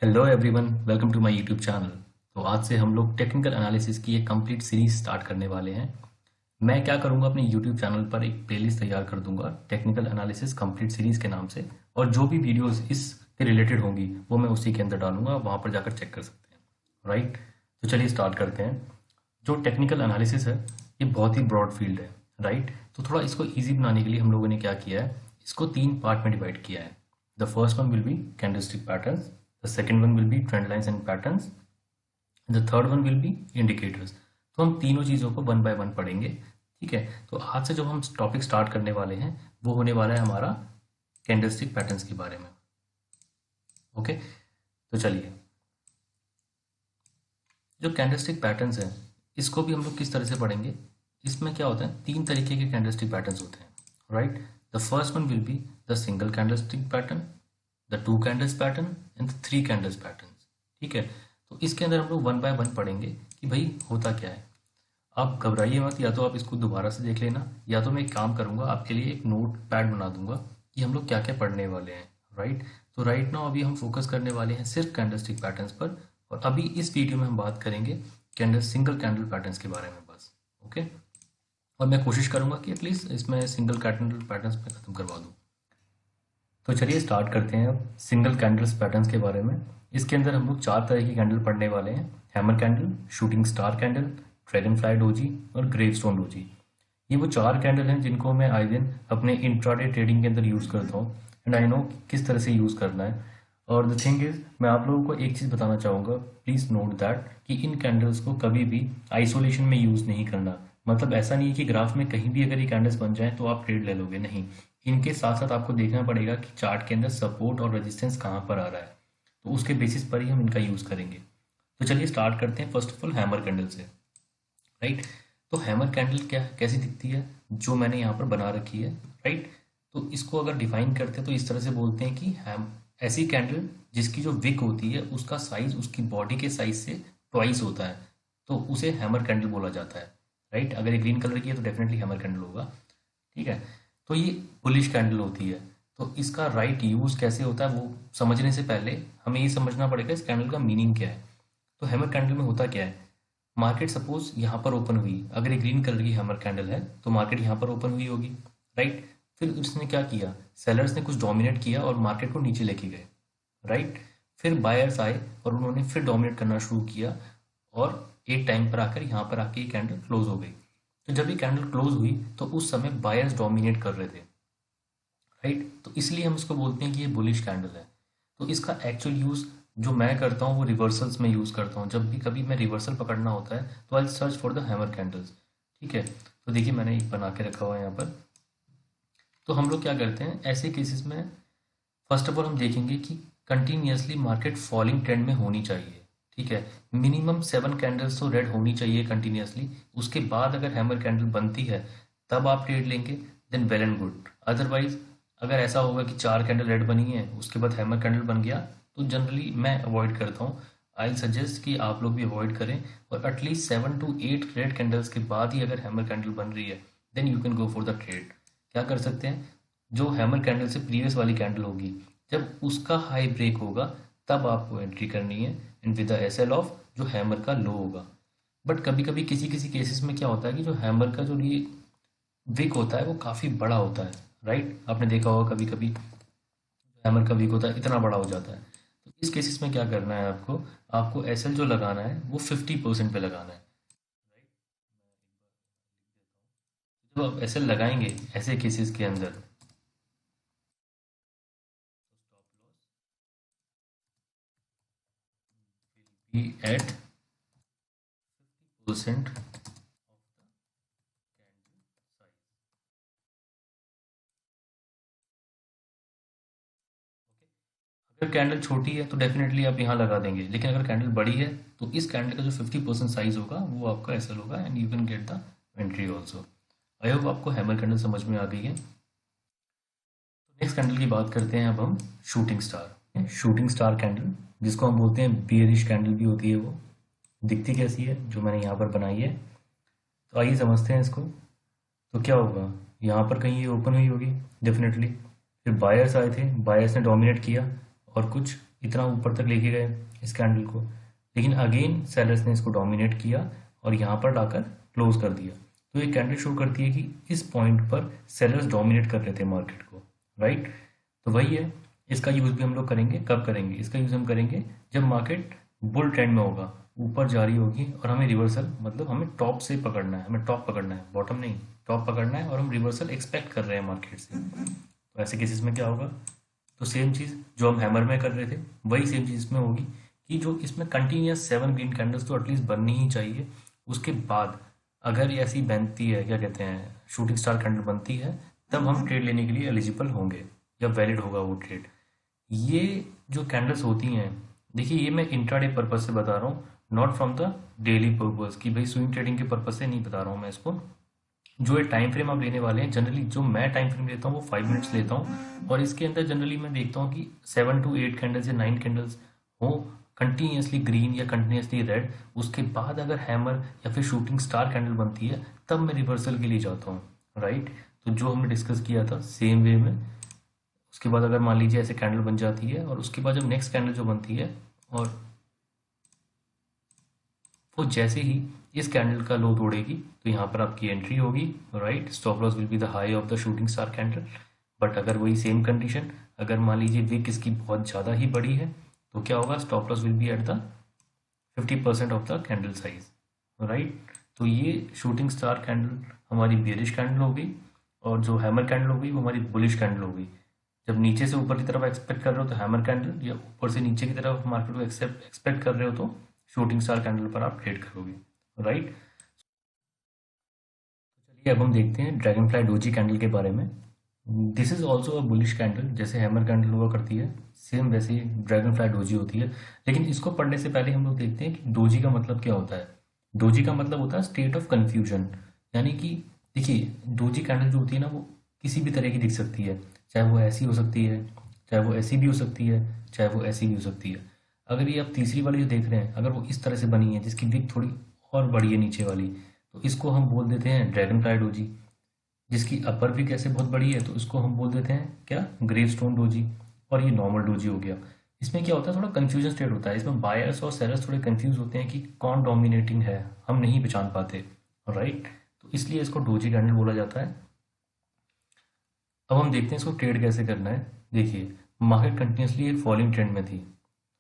Hello everyone, welcome to my YouTube channel. तो आज से हम लोग टेक्निकल एनालिसिस की एक कंप्लीट सीरीज स्टार्ट करने वाले हैं। मैं क्या करूंगा, अपने यूट्यूब चैनल पर एक प्लेलिस्ट तैयार कर दूंगा टेक्निकल एनालिसिस कंप्लीट सीरीज के नाम से, और जो भी वीडियोस इसके रिलेटेड होंगी वो मैं उसी के अंदर डालूंगा, वहाँ पर जाकर चेक कर सकते हैं। राइट। तो चलिए स्टार्ट करते हैं। जो टेक्निकल एनालिसिस है ये बहुत ही ब्रॉड फील्ड है। राइट। तो थोड़ा इसको ईजी बनाने के लिए हम लोगों ने क्या किया है, इसको 3 पार्ट में डिवाइड किया है। The first one will be candlestick patterns, the second one will be trend lines and patterns, the third one will be indicators। तो हम तीनों चीज़ों को वन बाय वन पढ़ेंगे। ठीक है। तो आज से जो हम टॉपिक स्टार्ट करने वाले हैं वो होने वाला है हमारा कैंडलस्टिक पैटर्न्स के बारे में। ओके। तो चलिए, जो कैंडलस्टिक पैटर्न्स हैं इसको भी हम लोग किस तरह से पढ़ेंगे। इसमें क्या होता है, 3 तरीके के कैंडलस्टिक पैटर्न्स होते हैं। Right. The first one will be the single candlestick pattern, the 2 candles pattern and the 3 candles pattern. ठीक है। तो इसके अंदर हम लोग वन बाय वन पढ़ेंगे कि भाई होता क्या है। आप घबराइए मत, या तो आप इसको दोबारा से देख लेना, या तो मैं एक काम करूंगा, आपके लिए एक नोट पैड बना दूंगा कि हम लोग क्या क्या पढ़ने वाले हैं। राइट। तो राइट नाउ अभी हम फोकस करने वाले हैं सिर्फ कैंडलस्टिक पैटर्न्स पर, और अभी इस वीडियो में हम बात करेंगे सिंगल कैंडल पैटर्न्स के बारे में बस। ओके। और मैं कोशिश करूंगा कि एटलीस्ट इसमें सिंगल कैंडल पैटर्न्स में ख़त्म करवा दूँ। तो चलिए स्टार्ट करते हैं अब सिंगल कैंडल्स पैटर्न्स के बारे में। इसके अंदर हम लोग 4 तरह की कैंडल पढ़ने वाले हैं। Hammer candle, shooting star candle, dragon fly doji और ग्रेवस्टोन डोजी। ये वो 4 कैंडल हैं जिनको मैं आए दिन अपने इंट्राडे ट्रेडिंग के अंदर यूज़ करता हूँ, एंड आई नो किस तरह से यूज़ करना है। और द थिंग इज, मैं आप लोगों को एक चीज़ बताना चाहूँगा, प्लीज़ नोट दैट कि इन कैंडल्स को कभी भी आइसोलेशन में यूज़ नहीं करना। मतलब ऐसा नहीं है कि ग्राफ में कहीं भी अगर ये कैंडल्स बन जाए तो आप ट्रेड ले लोगे, नहीं। इनके साथ साथ आपको देखना पड़ेगा कि चार्ट के अंदर सपोर्ट और रेजिस्टेंस कहाँ पर आ रहा है, तो उसके बेसिस पर ही हम इनका यूज़ करेंगे। तो चलिए स्टार्ट करते हैं first of all hammer candle से। राइट। तो हैमर कैंडल क्या कैसी दिखती है, जो मैंने यहाँ पर बना रखी है। राइट। तो इसको अगर डिफाइन करते हैं तो इस तरह से बोलते हैं कि हैम ऐसी कैंडल जिसकी जो विक होती है उसका साइज उसकी बॉडी के साइज से ट्वाइस होता है, तो उसे हैमर कैंडल बोला जाता है। राइट। अगर ये ग्रीन कलर की है तो डेफिनेटली हैमर कैंडल होगा। ठीक है। तो ये बुलिश कैंडल होती है। तो इसका राइट यूज़ कैसे होता है वो समझने से पहले हमें ये समझना पड़ेगा इस कैंडल का मीनिंग क्या है। तो हैमर कैंडल में होता क्या है, मार्केट सपोज यहाँ पर ओपन हुई, अगर ये ग्रीन कलर की हैमर कैंडल है तो मार्केट यहाँ पर ओपन हुई होगी। राइट। फिर उसने क्या किया, सेलर्स ने कुछ डोमिनेट किया और मार्केट को नीचे लेके गए। राइट। फिर बायर्स आए और उन्होंने फिर डोमिनेट करना शुरू किया, और एक टाइम पर आकर यहाँ पर आके ये कैंडल क्लोज हो गई। तो जब ये कैंडल क्लोज हुई तो उस समय बायर्स डोमिनेट कर रहे थे। राइट। तो इसलिए हम इसको बोलते हैं कि ये बुलिश कैंडल है। तो इसका एक्चुअल यूज़ जो मैं करता हूँ वो रिवर्सल्स में यूज़ करता हूँ। जब भी कभी मैं रिवर्सल पकड़ना होता है तो I search for the hammer candles. ठीक है। तो देखिए मैंने एक बना के रखा हुआ है यहाँ पर। तो हम लोग क्या करते हैं ऐसे केसेस में, फर्स्ट ऑफ ऑल हम देखेंगे कि कंटिन्यूसली मार्केट फॉलिंग ट्रेंड में होनी चाहिए। ठीक है। मिनिमम 7 कैंडल्स तो रेड होनी चाहिए कंटिन्यूसली। उसके बाद अगर हैमर कैंडल बनती है तब आप ट्रेड लेंगे, then well and good. Otherwise अगर ऐसा होगा कि 4 कैंडल रेड बनी है उसके बाद हैमर कैंडल बन गया, तो जनरली मैं अवॉइड करता हूँ। आई सजेस्ट कि आप लोग भी अवॉइड करें, और एटलीस्ट 7 to 8 रेड कैंडल्स के बाद ही अगर हैमर कैंडल बन रही है then you can go for the trade. क्या कर सकते हैं, जो हैमर कैंडल से प्रीवियस वाली कैंडल होगी जब उसका हाई ब्रेक होगा तब आपको एंट्री करनी है, and with the SL of जो हैमर का लो होगा। बट कभी कभी किसी किसी केसेस में क्या होता है कि जो हैमर का जो ये विक होता है वो काफ़ी बड़ा होता है। राइट। आपने देखा होगा कभी कभी हैमर का विक होता है इतना बड़ा हो जाता है। तो इस केसेस में क्या करना है, आपको आपको एसएल जो लगाना है वो 50% पे लगाना है। जब आप एसएल लगाएंगे ऐसे केसेस के अंदर बी एट परसेंट। अगर कैंडल छोटी है तो डेफिनेटली आप यहाँ लगा देंगे, लेकिन अगर कैंडल बड़ी है तो इस कैंडल का जो 50% साइज होगा वो आपका एसएल होगा, and you can get the entry also. I hope आपको हैमर कैंडल समझ में आ गई है। नेक्स्ट कैंडल की बात करते हैं अब हम, shooting star. Shooting star candle जिसको हम बोलते हैं बियरिश कैंडल भी होती है, वो दिखती कैसी है जो मैंने यहाँ पर बनाई है। तो आइए समझते हैं इसको। तो क्या होगा, यहाँ पर कहीं ये ओपन हुई होगी डेफिनेटली, फिर बायर्स आए थे, बायर्स ने डोमिनेट किया और कुछ इतना ऊपर तक लेके गए इस कैंडल को, लेकिन अगेन सेलर्स ने इसको डोमिनेट किया और यहाँ पर लाकर क्लोज कर दिया। तो ये कैंडल शो करती है कि इस पॉइंट पर सेलर्स डोमिनेट कर रहे थे मार्केट को, राइट। तो वही है, इसका यूज़ भी हम लोग करेंगे। कब करेंगे इसका यूज़? हम करेंगे जब मार्केट बुल ट्रेंड में होगा, ऊपर जा रही होगी और हमें रिवर्सल, मतलब हमें टॉप से पकड़ना है, हमें टॉप पकड़ना है, बॉटम नहीं, टॉप पकड़ना है, और हम रिवर्सल एक्सपेक्ट कर रहे हैं मार्केट से। तो ऐसे केसेस में क्या होगा? तो सेम चीज़ जो हम हैमर में कर रहे थे वही सेम चीज़ इसमें होगी कि जो इसमें कंटिन्यूस 7 ग्रीन कैंडल्स तो एटलीस्ट बननी ही चाहिए। उसके बाद अगर ये ऐसी बनती है, क्या कहते हैं, शूटिंग स्टार कैंडल बनती है, तब हम ट्रेड लेने के लिए एलिजिबल होंगे या वैलिड होगा वो ट्रेड। ये जो कैंडल्स होती हैं, देखिए ये मैं इंट्राडे पर्पज से बता रहा हूँ, not from the daily purpose कि भाई स्विंग ट्रेडिंग के पर्पज से नहीं बता रहा हूँ मैं इसको। जो ये टाइम फ्रेम आप लेने वाले हैं, जनरली जो मैं टाइम फ्रेम लेता हूँ वो 5 मिनट्स लेता हूँ, और इसके अंदर जनरली मैं देखता हूँ कि 7 to 8 कैंडल्स या 9 कैंडल्स हो कंटिन्यूसली ग्रीन या कंटिन्यूसली रेड। उसके बाद अगर हैमर या फिर शूटिंग स्टार कैंडल बनती है तब मैं रिवर्सल के लिए जाता हूँ, राइट। तो जो हमने डिस्कस किया था सेम वे में, उसके बाद अगर मान लीजिए ऐसे कैंडल बन जाती है और उसके बाद जब नेक्स्ट कैंडल जो बनती है और वो जैसे ही इस कैंडल का लो तोड़ेगी तो यहाँ पर आपकी एंट्री होगी, right. Stop loss will be the high of the shooting star candle. But अगर वही सेम कंडीशन, अगर मान लीजिए विक इसकी बहुत ज़्यादा ही बड़ी है तो क्या होगा? Stop loss will be at the 50% of the candle size, right. तो ये शूटिंग स्टार कैंडल हमारी बेरिश कैंडल हो गई, और जो हैमर कैंडल हो गई वो हमारी बुलिश कैंडल हो गई। जब नीचे से ऊपर की तरफ एक्सपेक्ट कर रहे हो तो हैमर कैंडल, या ऊपर से नीचे की तरफ मार्केट को एक्सपेक्ट कर रहे हो तो शूटिंग स्टार कैंडल पर आप ट्रेड करोगे, राइट। चलिए अब हम देखते हैं ड्रैगन फ्लाई डोजी कैंडल के बारे में। This is also a bullish candle, जैसे हैमर कैंडल हुआ करती है सेम वैसे ही ड्रैगन फ्लाई डोजी होती है। लेकिन इसको पढ़ने से पहले हम लोग देखते हैं कि डोजी का मतलब क्या होता है। डोजी का मतलब होता है स्टेट ऑफ कन्फ्यूजन, यानी कि देखिए डोजी कैंडल जो होती है ना वो किसी भी तरह की दिख सकती है, चाहे वो ऐसी हो सकती है, चाहे वो ऐसी भी हो सकती है, चाहे वो ऐसी भी हो सकती है। अगर ये आप तीसरी वाली जो देख रहे हैं, अगर वो इस तरह से बनी है जिसकी विक थोड़ी और बड़ी है नीचे वाली, तो इसको हम बोल देते हैं ड्रैगन फ्लाई डोजी। जिसकी अपर भी कैसे बहुत बड़ी है तो इसको हम बोल देते हैं क्या? Gravestone doji. और ये नॉर्मल डोजी हो गया। इसमें क्या होता है, थोड़ा कंफ्यूजन स्टेट होता है, इसमें बायर्स और सेलर्स थोड़े कंफ्यूज होते हैं कि कौन डोमिनेटिंग है, हम नहीं पहचान पाते, राइट। तो इसलिए इसको डोजी कैंडल बोला जाता है। अब हम देखते हैं इसको ट्रेड कैसे करना है। देखिए मार्केट कंटिन्यूसली एक फॉलिंग ट्रेंड में थी,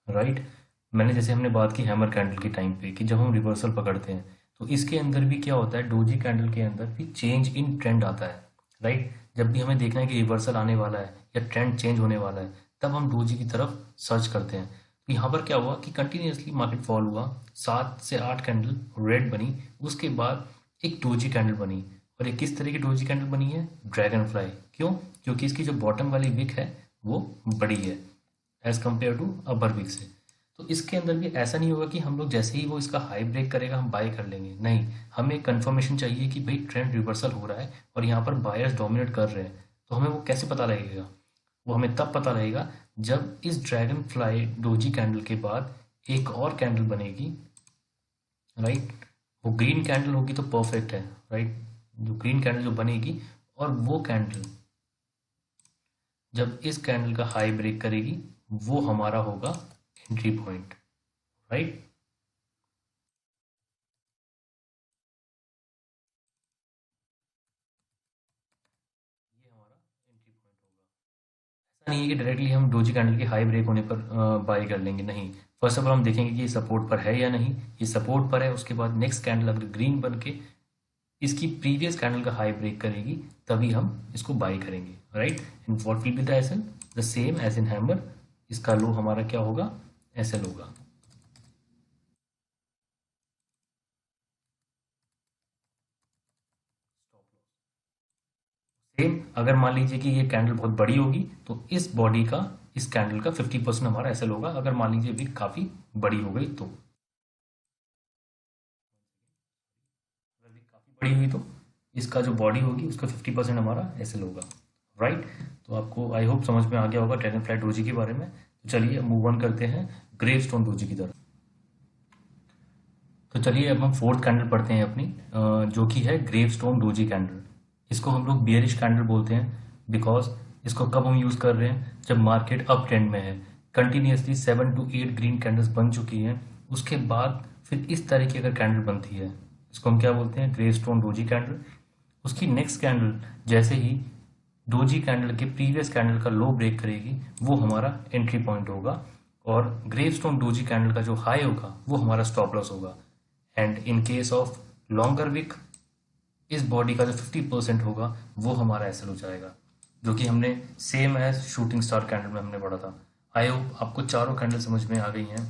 राइट। मैंने जैसे हमने बात की हैमर कैंडल के टाइम पे कि जब हम रिवर्सल पकड़ते हैं तो इसके अंदर भी क्या होता है, डोजी कैंडल के अंदर भी चेंज इन ट्रेंड आता है, राइट। जब भी हमें देखना है कि रिवर्सल आने वाला है या ट्रेंड चेंज होने वाला है तब हम डोजी की तरफ सर्च करते हैं। तो यहाँ पर क्या हुआ कि कंटिन्यूसली मार्केट फॉल हुआ, 7 से 8 कैंडल रेड बनी, उसके बाद एक डोजी कैंडल बनी। और एक किस तरह की डोजी कैंडल बनी है? Dragon fly. क्यों? क्योंकि इसकी जो बॉटम वाली विक है वो बड़ी है as compare to upper wick से। तो इसके अंदर भी ऐसा नहीं होगा कि हम लोग जैसे ही वो इसका हाई ब्रेक करेगा हम बाय कर लेंगे, नहीं। हमें कंफर्मेशन चाहिए कि भाई ट्रेंड रिवर्सल हो रहा है और यहाँ पर बायर्स डोमिनेट कर रहे हैं। तो हमें वो कैसे पता लगेगा? वो हमें तब पता लगेगा जब इस ड्रैगन फ्लाई डोजी कैंडल के बाद एक और कैंडल बनेगी, राइट। वो ग्रीन कैंडल होगी तो परफेक्ट है, राइट। जो ग्रीन कैंडल जो बनेगी और वो कैंडल जब इस कैंडल का हाई ब्रेक करेगी वो हमारा होगा एंट्री पॉइंट, राइट। ये हमारा एंट्री पॉइंट होगा। ऐसा नहीं है कि डायरेक्टली हम डोजी कैंडल के हाई ब्रेक होने पर बाय कर लेंगे, नहीं। फर्स्ट ऑफ ऑल हम देखेंगे कि ये सपोर्ट पर है या नहीं। ये सपोर्ट पर है, उसके बाद नेक्स्ट कैंडल अगर ग्रीन बन के इसकी प्रीवियस कैंडल का हाई ब्रेक करेगी तभी हम इसको बाय करेंगे, right. And what will be the SL? The same as in hammer. इसका लो हमारा क्या होगा? एसएल होगा। सेम अगर मान लीजिए कि ये कैंडल बहुत बड़ी होगी तो इस बॉडी का, इस कैंडल का 50% हमारा एसएल होगा। अगर मान लीजिए विक काफी बड़ी हो गई तो, अगर विक काफी बड़ी हुई तो इसका जो बॉडी होगी उसका 50% हमारा एसएल होगा, राइट। तो आपको आई होप समझ में आ गया होगा ड्रैगन फ्लाई डोजी के बारे में। तो चलिए मूव ऑन करते हैं ग्रेव स्टोन डोजी की तरफ। तो चलिए अब हम फोर्थ कैंडल पढ़ते हैं अपनी, जो कि है ग्रेव स्टोन डोजी कैंडल। इसको हम लोग बियरिश कैंडल बोलते हैं बिकॉज इसको कब हम यूज़ कर रहे हैं? जब मार्केट अप ट्रेंड में है। कंटिन्यूसली 7 to 8 ग्रीन कैंडल्स बन चुकी हैं, उसके बाद फिर इस तरह की अगर कैंडल बनती है, इसको हम क्या बोलते हैं, ग्रेवस्टोन डोजी कैंडल। उसकी नेक्स्ट कैंडल जैसे ही डोजी कैंडल के प्रीवियस कैंडल का लो ब्रेक करेगी, वो हमारा एंट्री पॉइंट होगा, और ग्रेवस्टोन डोजी कैंडल का जो हाई होगा वो हमारा स्टॉप लॉस होगा। And in case of longer wick, इस बॉडी का जो 50% होगा वो हमारा एसएल हो जाएगा, जो कि हमने same as shooting star candle में हमने पढ़ा था। आई होप आपको चारों कैंडल समझ में आ गई हैं।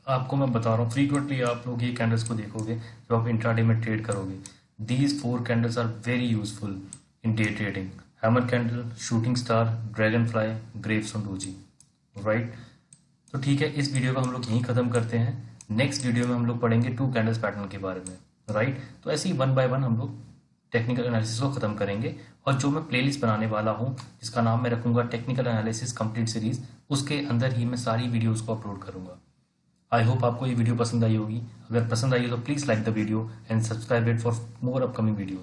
आपको मैं बता रहा हूँ, फ्रीक्वेंटली आप लोग ये कैंडल्स को देखोगे जब आप इंट्राडे में ट्रेड करोगे। These 4 candles are very useful in day trading. Hammer candle, shooting star, dragonfly, gravestone doji, right. तो ठीक है, इस वीडियो को हम लोग यहीं ख़त्म करते हैं। नेक्स्ट वीडियो में हम लोग पढ़ेंगे 2 कैंडल्स पैटर्न के बारे में, राइट। तो ऐसे ही 1 by 1 हम लोग टेक्निकल एनालिसिस को ख़त्म करेंगे, और जो मैं प्लेलिस्ट बनाने वाला हूँ जिसका नाम मैं रखूँगा टेक्निकल एनालिसिस कंप्लीट सीरीज़, उसके अंदर ही मैं सारी वीडियोस को अपलोड करूँगा। आई होप आपको ये वीडियो पसंद आई होगी। अगर पसंद आई हो तो please like the video and subscribe it for more upcoming videos.